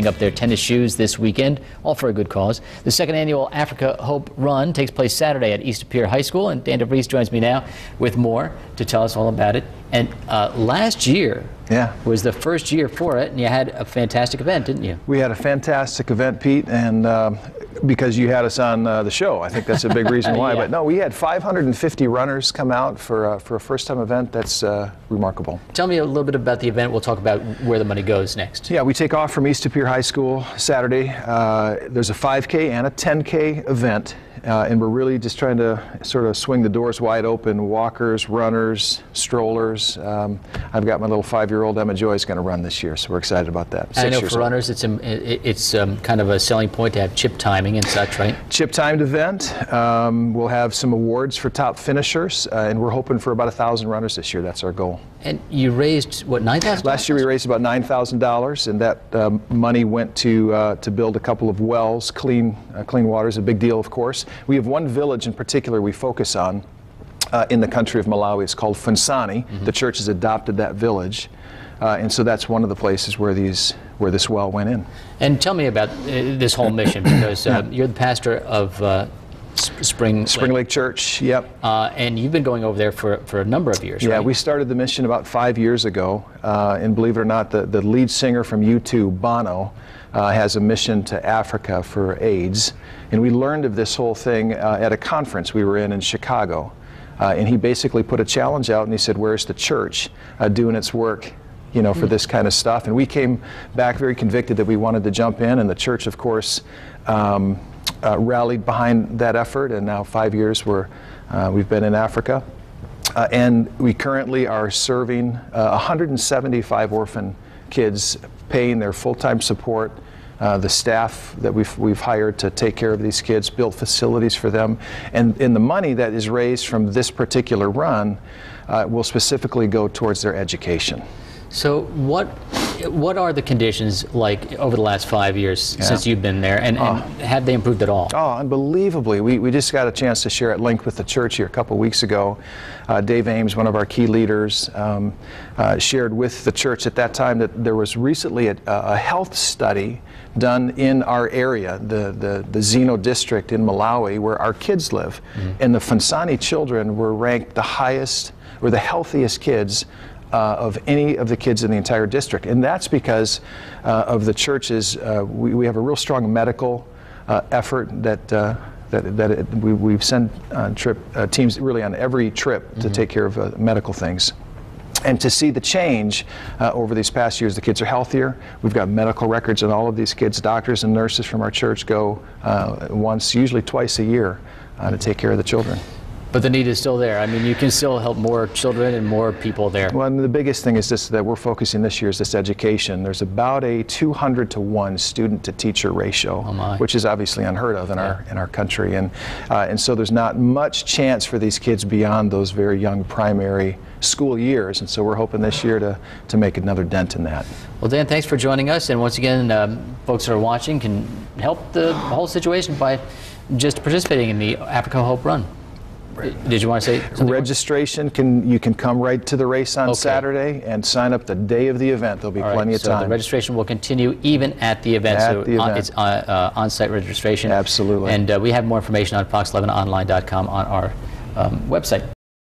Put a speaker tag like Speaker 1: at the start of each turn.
Speaker 1: up their tennis shoes this weekend, all for a good cause. The second annual Africa Hope Run takes place Saturday at East Pier High School, and Dan DeVries joins me now with more to tell us all about it. And last year was the first year for it, and you had a fantastic event, didn't you?
Speaker 2: We had a fantastic event, Pete, and because you had us on the show, I think that's a big reason why. But no, we had 550 runners come out for a first-time event. That's remarkable. Tell
Speaker 1: me a little bit about the event. We'll talk about where the money goes next.
Speaker 2: Yeah, we take off from East Pier High School Saturday. There's a 5K and a 10K event. And we're really just trying to sort of swing the doors wide open. Walkers, runners, strollers. I've got my little 5-year-old Emma Joy's going to run this year, so we're excited about that.
Speaker 1: I know for runners, it's kind of a selling point to have chip timing and such, right?
Speaker 2: Chip timed event. We'll have some awards for top finishers, and we're hoping for about 1,000 runners this year. That's our goal.
Speaker 1: And you raised what, $9,000?
Speaker 2: Last year we raised about $9,000, and that money went to build a couple of wells. Clean water is a big deal, of course. We have one village in particular we focus on in the country of Malawi. It's called Funsani. The church has adopted that village, and so that's one of the places where this well went in.
Speaker 1: And tell me about this whole mission, because you're the pastor of Spring
Speaker 2: Lake Church. Yep.
Speaker 1: And you've been going over there for a number of years,
Speaker 2: right?
Speaker 1: Yeah,
Speaker 2: we started the mission about 5 years ago, and believe it or not, the lead singer from U2, Bono, has a mission to Africa for AIDS. And we learned of this whole thing at a conference we were in Chicago. And he basically put a challenge out, and he said, where's the church doing its work, you know, for this kind of stuff? And we came back very convicted that we wanted to jump in, and the church, of course, rallied behind that effort, and now 5 years we've been in Africa. And we currently are serving 175 orphan kids, paying their full-time support, the staff that we've hired to take care of these kids, build facilities for them, and the money that is raised from this particular run will specifically go towards their education.
Speaker 1: So what are the conditions like over the last 5 years since you've been there, and have they improved at all?
Speaker 2: Oh, unbelievably. We just got a chance to share at length with the church here a couple weeks ago. Dave Ames, one of our key leaders, shared with the church at that time that there was recently a health study done in our area, the Zeno district in Malawi, where our kids live. And the Funsani children were ranked the highest, or the healthiest kids of any of the kids in the entire district. And that's because of the church's, we have a real strong medical effort that we've sent teams really on every trip to take care of medical things. And to see the change over these past years, the kids are healthier. We've got medical records on all of these kids. Doctors and nurses from our church go once, usually twice a year, to take care of the children.
Speaker 1: But the need is still there. I mean, you can still help more children and more people there.
Speaker 2: Well, and the biggest thing is this, that we're focusing this year, is this education. There's about a 200-to-1 student-to-teacher ratio, which is obviously unheard of in our country. And so there's not much chance for these kids beyond those very young primary school years. And so we're hoping this year to make another dent in that.
Speaker 1: Well, Dan, thanks for joining us. And once again, folks that are watching can help the whole situation by just participating in the Africa Hope Run. Did you want to say something?
Speaker 2: Registration, you can come right to the race on Saturday and sign up the day of the event. There'll be plenty of time.
Speaker 1: So the registration will continue even at the event. It's on-site registration.
Speaker 2: Absolutely.
Speaker 1: And we have more information on fox11online.com on our website.